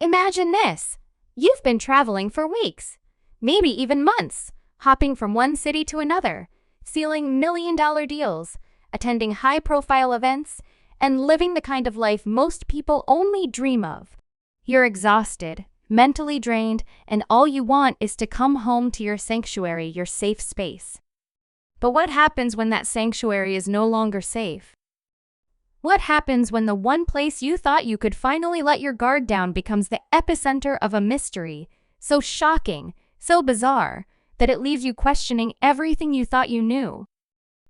Imagine this. You've been traveling for weeks, maybe even months, hopping from one city to another, sealing million-dollar deals, attending high-profile events, and living the kind of life most people only dream of. You're exhausted, mentally drained, and all you want is to come home to your sanctuary, your safe space. But what happens when that sanctuary is no longer safe? What happens when the one place you thought you could finally let your guard down becomes the epicenter of a mystery so shocking, so bizarre, that it leaves you questioning everything you thought you knew?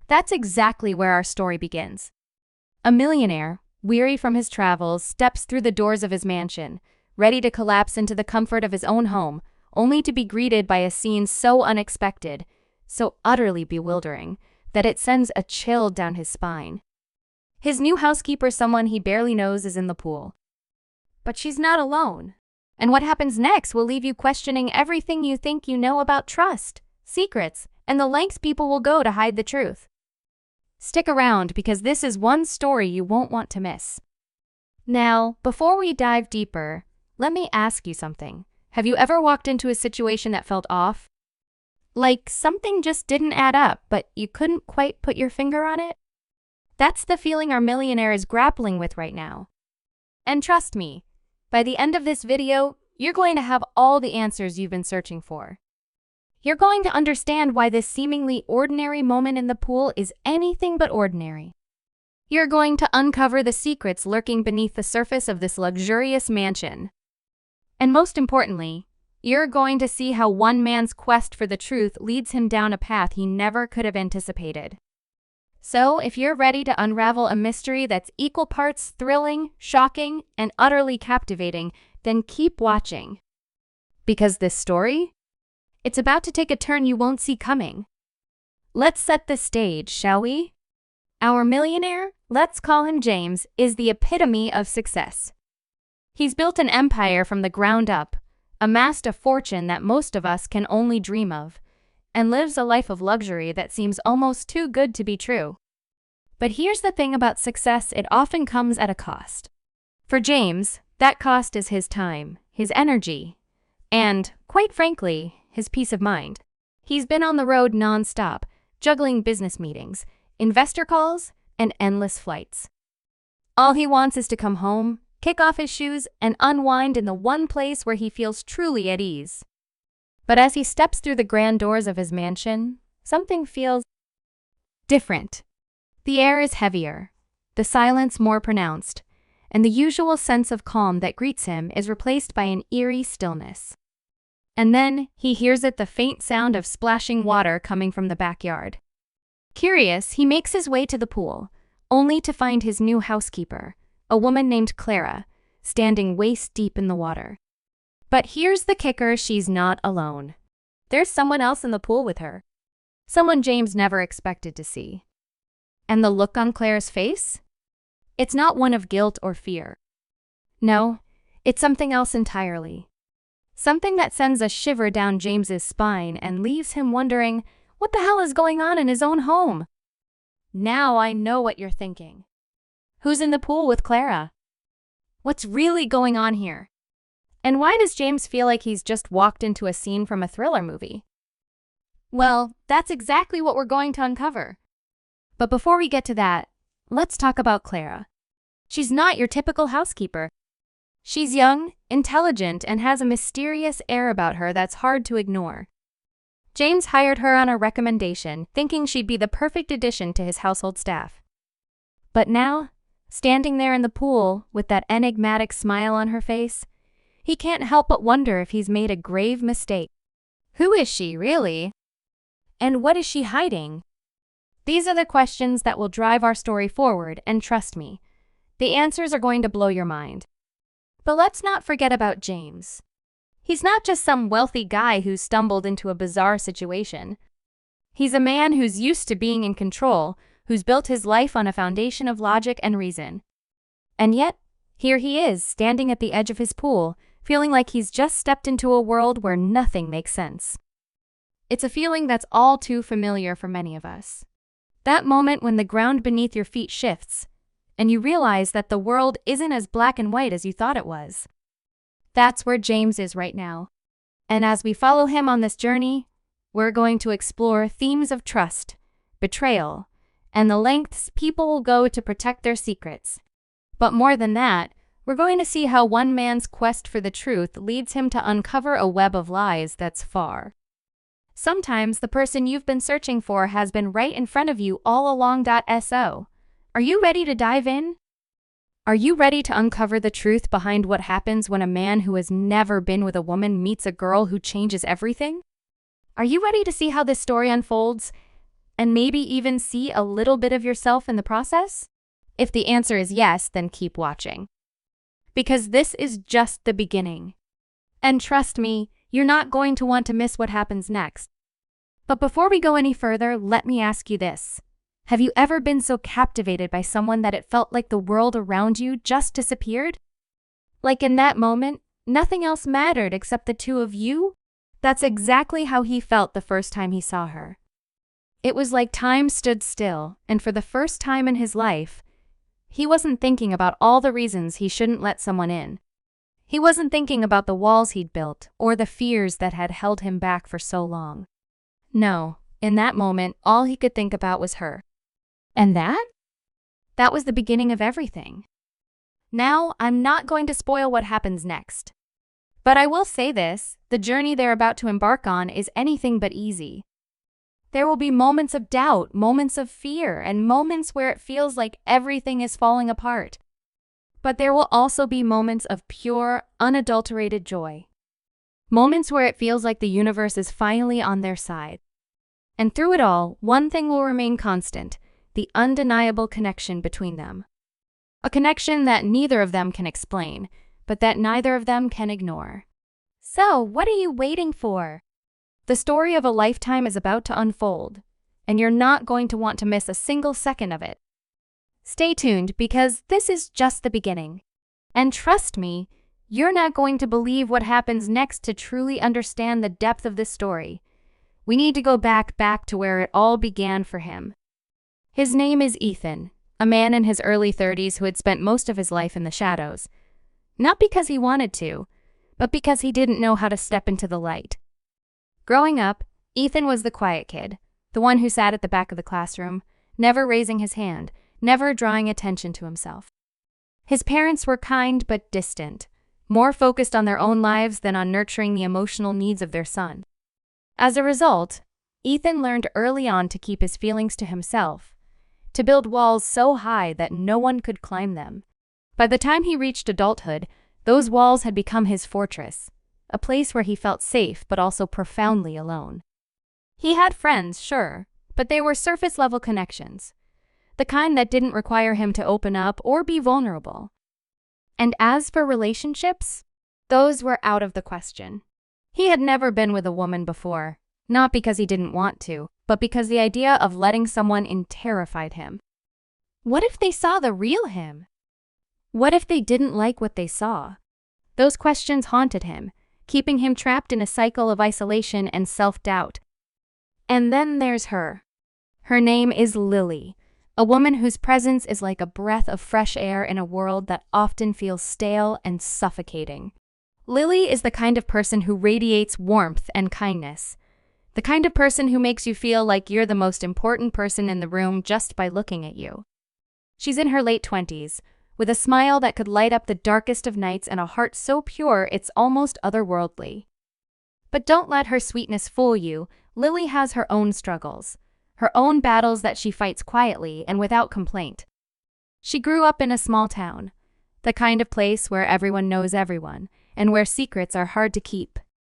That's exactly where our story begins. A millionaire, weary from his travels, steps through the doors of his mansion, ready to collapse into the comfort of his own home, only to be greeted by a scene so unexpected, so utterly bewildering, that it sends a chill down his spine. His new housekeeper, someone he barely knows, is in the pool. But she's not alone. And what happens next will leave you questioning everything you think you know about trust, secrets, and the lengths people will go to hide the truth. Stick around, because this is one story you won't want to miss. Now, before we dive deeper, let me ask you something. Have you ever walked into a situation that felt off? Like something just didn't add up, but you couldn't quite put your finger on it? That's the feeling our millionaire is grappling with right now. And trust me, by the end of this video, you're going to have all the answers you've been searching for. You're going to understand why this seemingly ordinary moment in the pool is anything but ordinary. You're going to uncover the secrets lurking beneath the surface of this luxurious mansion. And most importantly, you're going to see how one man's quest for the truth leads him down a path he never could have anticipated. So, if you're ready to unravel a mystery that's equal parts thrilling, shocking, and utterly captivating, then keep watching. Because this story, it's about to take a turn you won't see coming. Let's set the stage, shall we? Our millionaire, let's call him James, is the epitome of success. He's built an empire from the ground up, amassed a fortune that most of us can only dream of, and lives a life of luxury that seems almost too good to be true. But here's the thing about success: it often comes at a cost. For James, that cost is his time, his energy, and, quite frankly, his peace of mind. He's been on the road non-stop, juggling business meetings, investor calls, and endless flights. All he wants is to come home, kick off his shoes, and unwind in the one place where he feels truly at ease. But as he steps through the grand doors of his mansion, something feels different. The air is heavier, the silence more pronounced, and the usual sense of calm that greets him is replaced by an eerie stillness. And then he hears it, the faint sound of splashing water coming from the backyard. Curious, he makes his way to the pool, only to find his new housekeeper, a woman named Clara, standing waist-deep in the water. But here's the kicker: she's not alone. There's someone else in the pool with her. Someone James never expected to see. And the look on Clara's face? It's not one of guilt or fear. No, it's something else entirely. Something that sends a shiver down James's spine and leaves him wondering, what the hell is going on in his own home? Now I know what you're thinking. Who's in the pool with Clara? What's really going on here? And why does James feel like he's just walked into a scene from a thriller movie? Well, that's exactly what we're going to uncover. But before we get to that, let's talk about Clara. She's not your typical housekeeper. She's young, intelligent, and has a mysterious air about her that's hard to ignore. James hired her on a recommendation, thinking she'd be the perfect addition to his household staff. But now, standing there in the pool with that enigmatic smile on her face, he can't help but wonder if he's made a grave mistake. Who is she, really? And what is she hiding? These are the questions that will drive our story forward, and trust me, the answers are going to blow your mind. But let's not forget about James. He's not just some wealthy guy who stumbled into a bizarre situation. He's a man who's used to being in control, who's built his life on a foundation of logic and reason. And yet, here he is, standing at the edge of his pool, feeling like he's just stepped into a world where nothing makes sense. It's a feeling that's all too familiar for many of us. That moment when the ground beneath your feet shifts, and you realize that the world isn't as black and white as you thought it was. That's where James is right now. And as we follow him on this journey, we're going to explore themes of trust, betrayal, and the lengths people will go to protect their secrets. But more than that, we're going to see how one man's quest for the truth leads him to uncover a web of lies that's far. Sometimes the person you've been searching for has been right in front of you all along. So, are you ready to dive in? Are you ready to uncover the truth behind what happens when a man who has never been with a woman meets a girl who changes everything? Are you ready to see how this story unfolds and maybe even see a little bit of yourself in the process? If the answer is yes, then keep watching. Because this is just the beginning. And trust me, you're not going to want to miss what happens next. But before we go any further, let me ask you this. Have you ever been so captivated by someone that it felt like the world around you just disappeared? Like in that moment, nothing else mattered except the two of you? That's exactly how he felt the first time he saw her. It was like time stood still, and for the first time in his life, he wasn't thinking about all the reasons he shouldn't let someone in. He wasn't thinking about the walls he'd built or the fears that had held him back for so long. No, in that moment, all he could think about was her. And that was the beginning of everything. Now, I'm not going to spoil what happens next. But I will say this, the journey they're about to embark on is anything but easy. There will be moments of doubt, moments of fear, and moments where it feels like everything is falling apart. But there will also be moments of pure, unadulterated joy. Moments where it feels like the universe is finally on their side. And through it all, one thing will remain constant, the undeniable connection between them. A connection that neither of them can explain, but that neither of them can ignore. So, what are you waiting for? The story of a lifetime is about to unfold, and you're not going to want to miss a single second of it. Stay tuned because this is just the beginning. And trust me, you're not going to believe what happens next to truly understand the depth of this story. We need to go back to where it all began for him. His name is Ethan, a man in his early 30s who had spent most of his life in the shadows. Not because he wanted to, but because he didn't know how to step into the light. Growing up, Ethan was the quiet kid, the one who sat at the back of the classroom, never raising his hand, never drawing attention to himself. His parents were kind but distant, more focused on their own lives than on nurturing the emotional needs of their son. As a result, Ethan learned early on to keep his feelings to himself, to build walls so high that no one could climb them. By the time he reached adulthood, those walls had become his fortress, a place where he felt safe but also profoundly alone. He had friends, sure, but they were surface-level connections, the kind that didn't require him to open up or be vulnerable. And as for relationships, those were out of the question. He had never been with a woman before, not because he didn't want to, but because the idea of letting someone in terrified him. What if they saw the real him? What if they didn't like what they saw? Those questions haunted him, keeping him trapped in a cycle of isolation and self-doubt. And then there's her. Her name is Lily, a woman whose presence is like a breath of fresh air in a world that often feels stale and suffocating. Lily is the kind of person who radiates warmth and kindness, the kind of person who makes you feel like you're the most important person in the room just by looking at you. She's in her late 20s, with a smile that could light up the darkest of nights and a heart so pure it's almost otherworldly. But don't let her sweetness fool you. Lily has her own struggles, her own battles that she fights quietly and without complaint. She grew up in a small town, the kind of place where everyone knows everyone, and where secrets are hard to keep.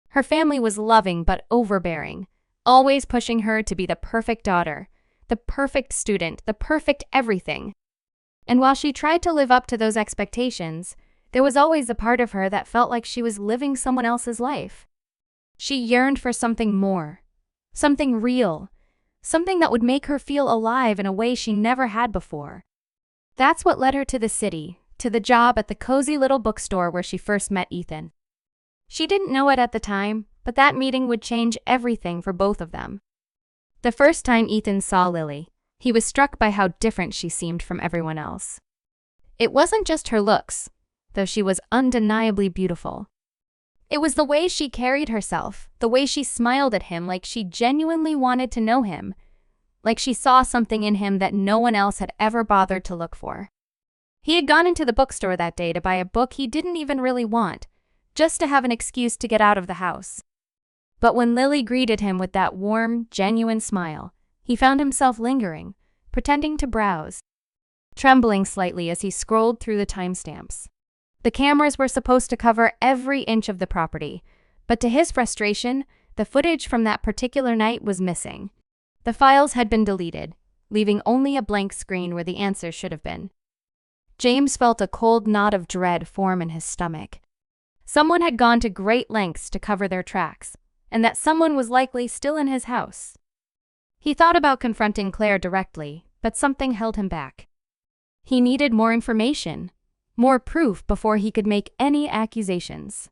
Her family was loving but overbearing, always pushing her to be the perfect daughter, the perfect student, the perfect everything. And while she tried to live up to those expectations, there was always a part of her that felt like she was living someone else's life. She yearned for something more, something real, something that would make her feel alive in a way she never had before. That's what led her to the city, to the job at the cozy little bookstore where she first met Ethan. She didn't know it at the time, but that meeting would change everything for both of them. The first time Ethan saw Lily, he was struck by how different she seemed from everyone else. It wasn't just her looks, though she was undeniably beautiful. It was the way she carried herself, the way she smiled at him like she genuinely wanted to know him, like she saw something in him that no one else had ever bothered to look for. He had gone into the bookstore that day to buy a book he didn't even really want, just to have an excuse to get out of the house. But when Lily greeted him with that warm, genuine smile, he found himself lingering, pretending to browse, trembling slightly as he scrolled through the timestamps. The cameras were supposed to cover every inch of the property, but to his frustration, the footage from that particular night was missing. The files had been deleted, leaving only a blank screen where the answers should have been. James felt a cold knot of dread form in his stomach. Someone had gone to great lengths to cover their tracks, and that someone was likely still in his house. He thought about confronting Claire directly, but something held him back. He needed more information, more proof before he could make any accusations.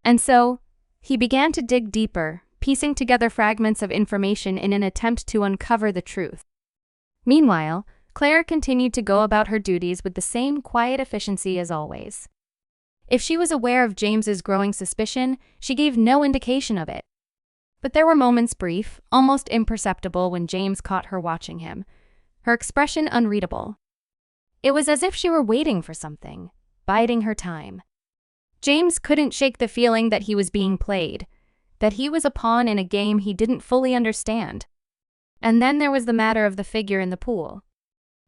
And so, he began to dig deeper, piecing together fragments of information in an attempt to uncover the truth. Meanwhile, Claire continued to go about her duties with the same quiet efficiency as always. If she was aware of James's growing suspicion, she gave no indication of it. But there were moments brief, almost imperceptible, when James caught her watching him, her expression unreadable. It was as if she were waiting for something, biding her time. James couldn't shake the feeling that he was being played, that he was a pawn in a game he didn't fully understand. And then there was the matter of the figure in the pool.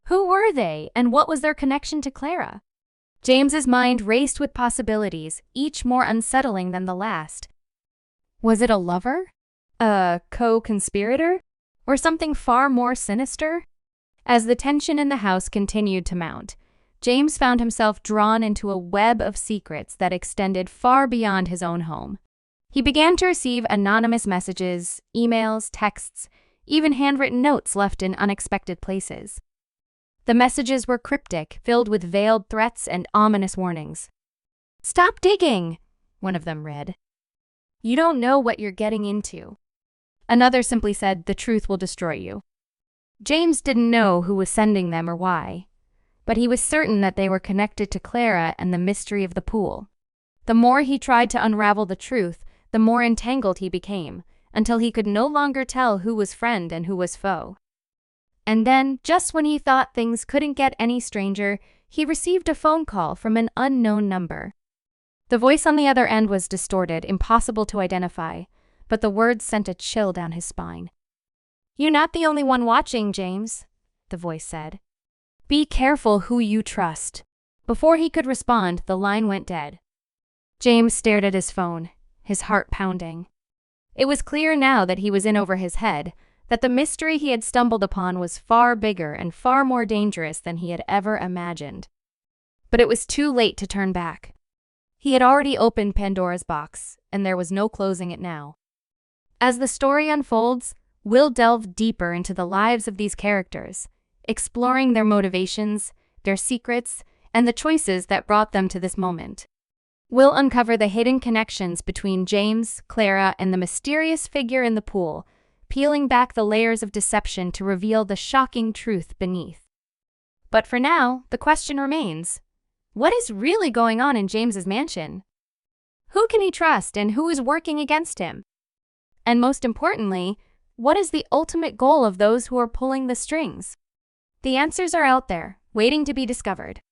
Who were they, and what was their connection to Clara? James's mind raced with possibilities, each more unsettling than the last. Was it a lover? A co-conspirator? Or something far more sinister? As the tension in the house continued to mount, James found himself drawn into a web of secrets that extended far beyond his own home. He began to receive anonymous messages, emails, texts, even handwritten notes left in unexpected places. The messages were cryptic, filled with veiled threats and ominous warnings. "Stop digging," one of them read. "You don't know what you're getting into." Another simply said, "The truth will destroy you." James didn't know who was sending them or why, but he was certain that they were connected to Clara and the mystery of the pool. The more he tried to unravel the truth, the more entangled he became, until he could no longer tell who was friend and who was foe. And then, just when he thought things couldn't get any stranger, he received a phone call from an unknown number. The voice on the other end was distorted, impossible to identify, but the words sent a chill down his spine. "You're not the only one watching, James," the voice said. "Be careful who you trust." Before he could respond, the line went dead. James stared at his phone, his heart pounding. It was clear now that he was in over his head, that the mystery he had stumbled upon was far bigger and far more dangerous than he had ever imagined. But it was too late to turn back. He had already opened Pandora's box, and there was no closing it now. As the story unfolds, we'll delve deeper into the lives of these characters, exploring their motivations, their secrets, and the choices that brought them to this moment. We'll uncover the hidden connections between James, Clara, and the mysterious figure in the pool, peeling back the layers of deception to reveal the shocking truth beneath. But for now, the question remains: what is really going on in James's mansion? Who can he trust and who is working against him? And most importantly, what is the ultimate goal of those who are pulling the strings? The answers are out there, waiting to be discovered.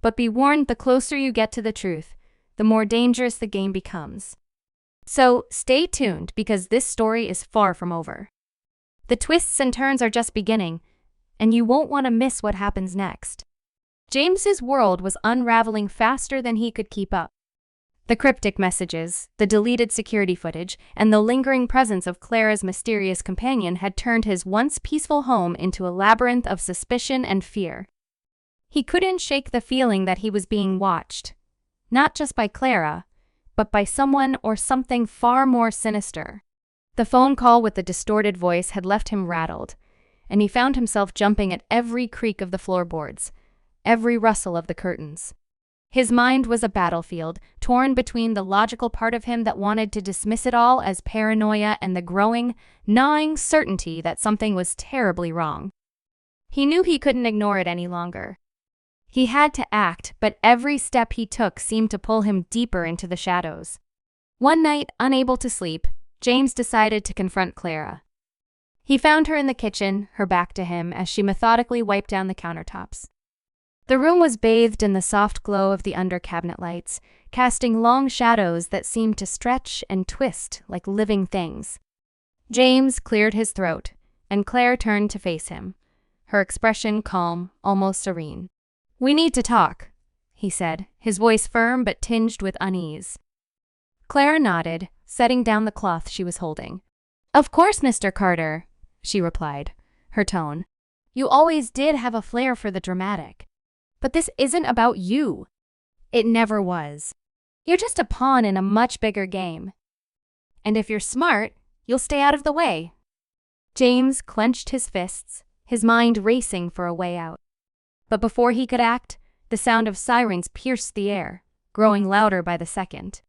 But be warned, the closer you get to the truth, the more dangerous the game becomes. So stay tuned, because this story is far from over. The twists and turns are just beginning, and you won't want to miss what happens next. James's world was unraveling faster than he could keep up. The cryptic messages, the deleted security footage, and the lingering presence of Clara's mysterious companion had turned his once peaceful home into a labyrinth of suspicion and fear. He couldn't shake the feeling that he was being watched, not just by Clara, but by someone or something far more sinister. The phone call with the distorted voice had left him rattled, and he found himself jumping at every creak of the floorboards, every rustle of the curtains. His mind was a battlefield, torn between the logical part of him that wanted to dismiss it all as paranoia and the growing, gnawing certainty that something was terribly wrong. He knew he couldn't ignore it any longer. He had to act, but every step he took seemed to pull him deeper into the shadows. One night, unable to sleep, James decided to confront Clara. He found her in the kitchen, her back to him, as she methodically wiped down the countertops. The room was bathed in the soft glow of the under-cabinet lights, casting long shadows that seemed to stretch and twist like living things. James cleared his throat, and Claire turned to face him, her expression calm, almost serene. "We need to talk," he said, his voice firm but tinged with unease. Clara nodded, setting down the cloth she was holding. "Of course, Mr. Carter," she replied, her tone. "You always did have a flair for the dramatic. But this isn't about you. It never was. You're just a pawn in a much bigger game. And if you're smart, you'll stay out of the way." James clenched his fists, his mind racing for a way out. But before he could act, the sound of sirens pierced the air, growing louder by the second.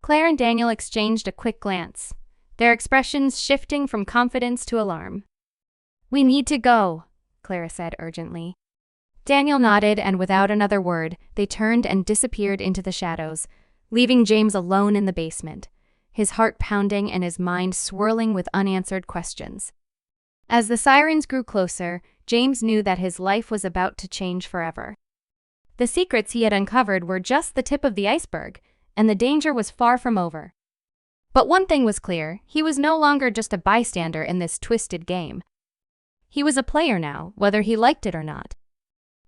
Claire and Daniel exchanged a quick glance, their expressions shifting from confidence to alarm. "We need to go," Clara said urgently. Daniel nodded, and without another word, they turned and disappeared into the shadows, leaving James alone in the basement, his heart pounding and his mind swirling with unanswered questions. As the sirens grew closer, James knew that his life was about to change forever. The secrets he had uncovered were just the tip of the iceberg, and the danger was far from over. But one thing was clear: he was no longer just a bystander in this twisted game. He was a player now, whether he liked it or not.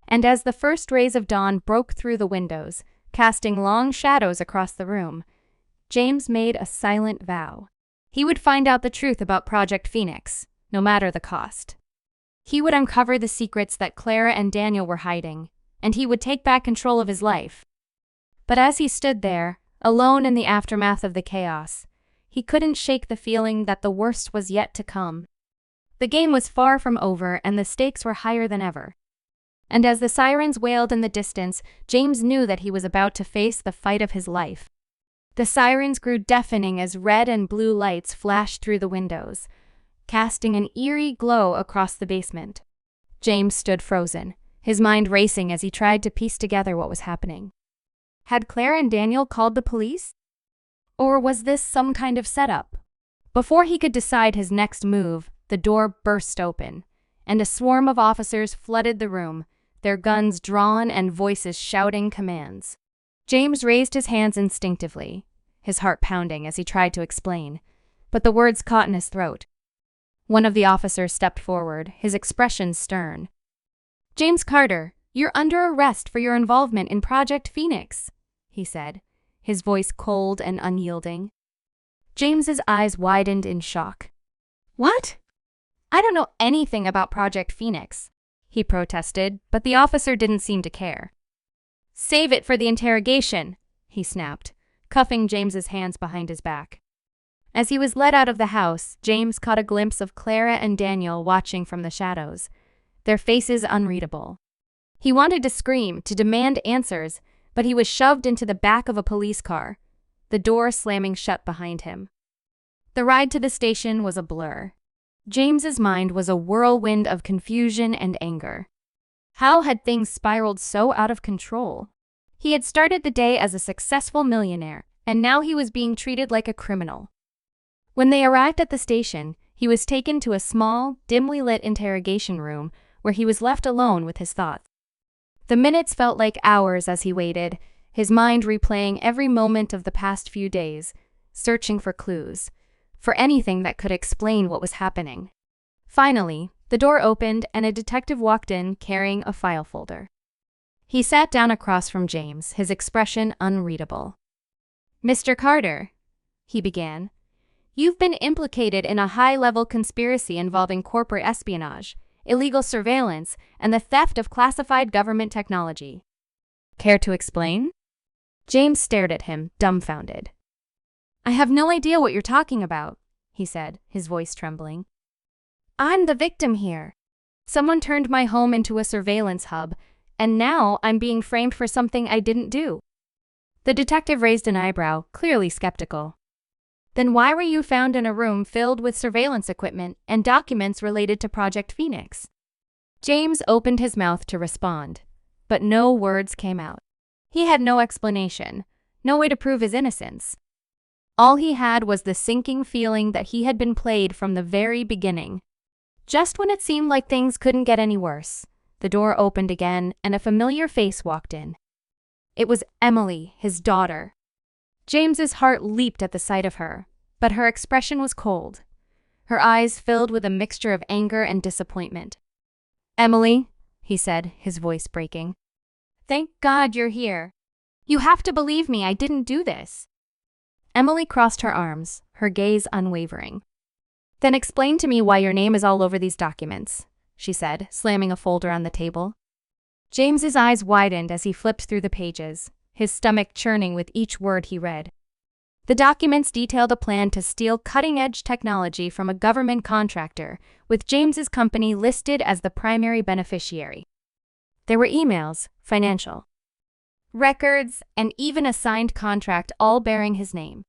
And as the first rays of dawn broke through the windows, casting long shadows across the room, James made a silent vow. He would find out the truth about Project Phoenix, no matter the cost. He would uncover the secrets that Clara and Daniel were hiding, and he would take back control of his life. But as he stood there, alone in the aftermath of the chaos, he couldn't shake the feeling that the worst was yet to come. The game was far from over, and the stakes were higher than ever. And as the sirens wailed in the distance, James knew that he was about to face the fight of his life. The sirens grew deafening as red and blue lights flashed through the windows, casting an eerie glow across the basement. James stood frozen, his mind racing as he tried to piece together what was happening. Had Claire and Daniel called the police? Or was this some kind of setup? Before he could decide his next move, the door burst open, and a swarm of officers flooded the room, their guns drawn and voices shouting commands. James raised his hands instinctively, his heart pounding as he tried to explain, but the words caught in his throat. One of the officers stepped forward, his expression stern. "James Carter, you're under arrest for your involvement in Project Phoenix," he said, his voice cold and unyielding. James's eyes widened in shock. "What? I don't know anything about Project Phoenix," he protested, but the officer didn't seem to care. "Save it for the interrogation," he snapped, cuffing James's hands behind his back. As he was led out of the house, James caught a glimpse of Clara and Daniel watching from the shadows, their faces unreadable. He wanted to scream, to demand answers, but he was shoved into the back of a police car, the door slamming shut behind him. The ride to the station was a blur. James's mind was a whirlwind of confusion and anger. How had things spiraled so out of control? He had started the day as a successful millionaire, and now he was being treated like a criminal. When they arrived at the station, he was taken to a small, dimly lit interrogation room where he was left alone with his thoughts. The minutes felt like hours as he waited, his mind replaying every moment of the past few days, searching for clues, for anything that could explain what was happening. Finally, the door opened and a detective walked in carrying a file folder. He sat down across from James, his expression unreadable. "Mr. Carter," he began, "you've been implicated in a high-level conspiracy involving corporate espionage, illegal surveillance, and the theft of classified government technology. Care to explain?" James stared at him, dumbfounded. "I have no idea what you're talking about," he said, his voice trembling. "I'm the victim here. Someone turned my home into a surveillance hub, and now I'm being framed for something I didn't do." The detective raised an eyebrow, clearly skeptical. "Then why were you found in a room filled with surveillance equipment and documents related to Project Phoenix?" James opened his mouth to respond, but no words came out. He had no explanation, no way to prove his innocence. All he had was the sinking feeling that he had been played from the very beginning. Just when it seemed like things couldn't get any worse, the door opened again and a familiar face walked in. It was Emily, his daughter. James's heart leaped at the sight of her, but her expression was cold. Her eyes filled with a mixture of anger and disappointment. "Emily," he said, his voice breaking. "Thank God you're here. You have to believe me, I didn't do this." Emily crossed her arms, her gaze unwavering. "Then explain to me why your name is all over these documents," she said, slamming a folder on the table. James's eyes widened as he flipped through the pages, his stomach churning with each word he read. The documents detailed a plan to steal cutting-edge technology from a government contractor, with James's company listed as the primary beneficiary. There were emails, financial records, and even a signed contract all bearing his name.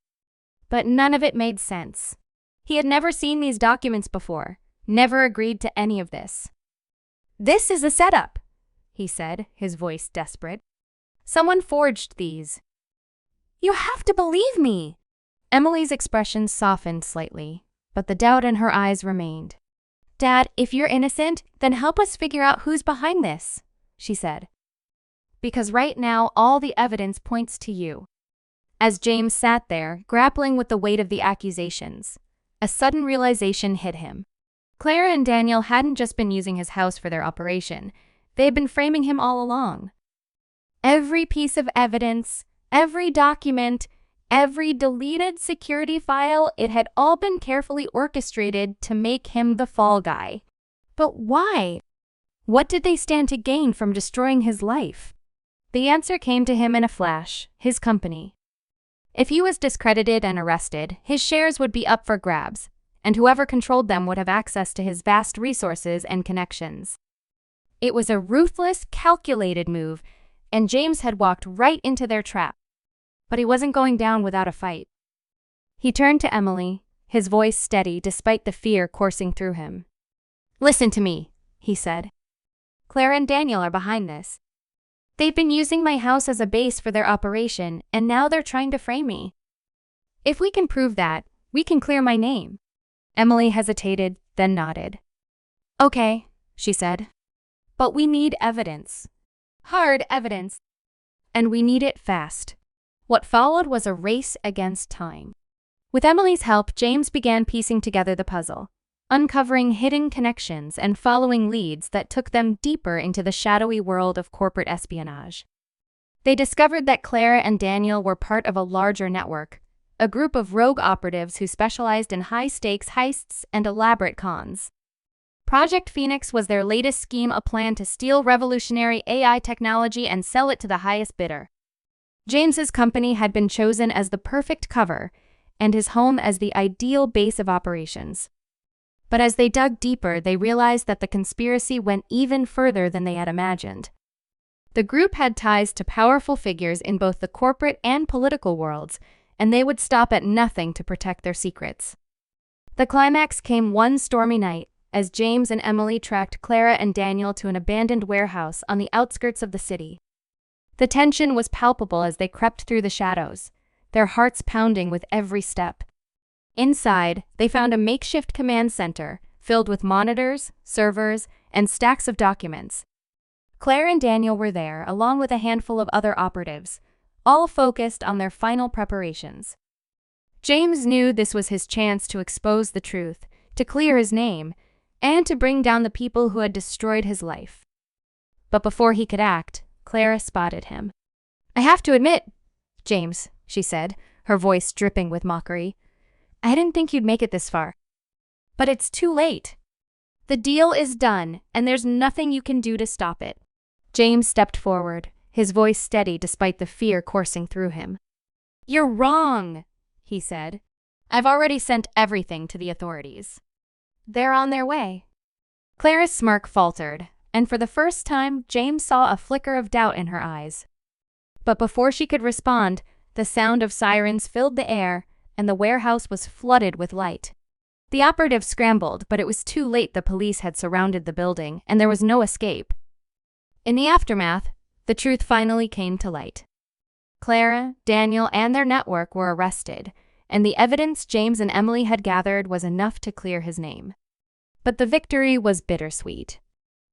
But none of it made sense. He had never seen these documents before, never agreed to any of this. "This is a setup," he said, his voice desperate. "Someone forged these. You have to believe me." Emily's expression softened slightly, but the doubt in her eyes remained. "Dad, if you're innocent, then help us figure out who's behind this," she said. "Because right now all the evidence points to you." As James sat there, grappling with the weight of the accusations, a sudden realization hit him. Clara and Daniel hadn't just been using his house for their operation, they had been framing him all along. Every piece of evidence, every document, every deleted security file, it had all been carefully orchestrated to make him the fall guy. But why? What did they stand to gain from destroying his life? The answer came to him in a flash: his company. If he was discredited and arrested, his shares would be up for grabs, and whoever controlled them would have access to his vast resources and connections. It was a ruthless, calculated move, and James had walked right into their trap. But he wasn't going down without a fight. He turned to Emily, his voice steady despite the fear coursing through him. "Listen to me," he said. "Clara and Daniel are behind this. They've been using my house as a base for their operation, and now they're trying to frame me. If we can prove that, we can clear my name." Emily hesitated, then nodded. "Okay," she said. "But we need evidence. Hard evidence. And we need it fast." What followed was a race against time. With Emily's help, James began piecing together the puzzle, uncovering hidden connections and following leads that took them deeper into the shadowy world of corporate espionage. They discovered that Clara and Daniel were part of a larger network, a group of rogue operatives who specialized in high-stakes heists and elaborate cons. Project Phoenix was their latest scheme, a plan to steal revolutionary AI technology and sell it to the highest bidder. James's company had been chosen as the perfect cover, and his home as the ideal base of operations. But as they dug deeper, they realized that the conspiracy went even further than they had imagined. The group had ties to powerful figures in both the corporate and political worlds, and they would stop at nothing to protect their secrets. The climax came one stormy night, as James and Emily tracked Clara and Daniel to an abandoned warehouse on the outskirts of the city. The tension was palpable as they crept through the shadows, their hearts pounding with every step. Inside, they found a makeshift command center filled with monitors, servers, and stacks of documents. Claire and Daniel were there, along with a handful of other operatives, all focused on their final preparations. James knew this was his chance to expose the truth, to clear his name, and to bring down the people who had destroyed his life. But before he could act, Clara spotted him. "I have to admit, James," she said, her voice dripping with mockery, "I didn't think you'd make it this far. But it's too late. The deal is done, and there's nothing you can do to stop it." James stepped forward, his voice steady despite the fear coursing through him. "You're wrong," he said. "I've already sent everything to the authorities. They're on their way." Clara's smirk faltered, and for the first time, James saw a flicker of doubt in her eyes. But before she could respond, the sound of sirens filled the air, and the warehouse was flooded with light. The operatives scrambled, but it was too late. The police had surrounded the building, and there was no escape. In the aftermath, the truth finally came to light. Clara, Daniel, and their network were arrested, and the evidence James and Emily had gathered was enough to clear his name. But the victory was bittersweet.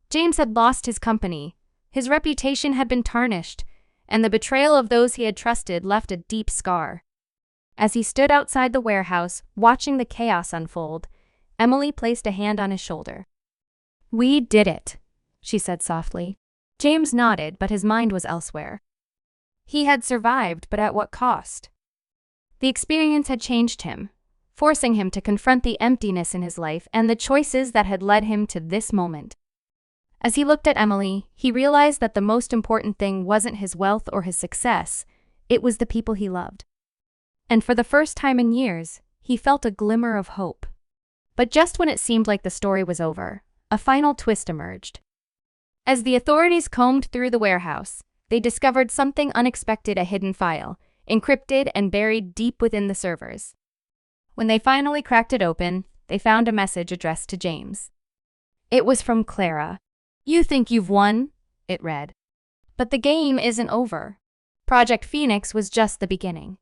James had lost his company, his reputation had been tarnished, and the betrayal of those he had trusted left a deep scar. As he stood outside the warehouse, watching the chaos unfold, Emily placed a hand on his shoulder. "We did it," she said softly. James nodded, but his mind was elsewhere. He had survived, but at what cost? The experience had changed him, forcing him to confront the emptiness in his life and the choices that had led him to this moment. As he looked at Emily, he realized that the most important thing wasn't his wealth or his success, it was the people he loved. And for the first time in years, he felt a glimmer of hope. But just when it seemed like the story was over, a final twist emerged. As the authorities combed through the warehouse, they discovered something unexpected: a hidden file, encrypted and buried deep within the servers. When they finally cracked it open, they found a message addressed to James. It was from Clara. "You think you've won?" it read. "But the game isn't over. Project Phoenix was just the beginning."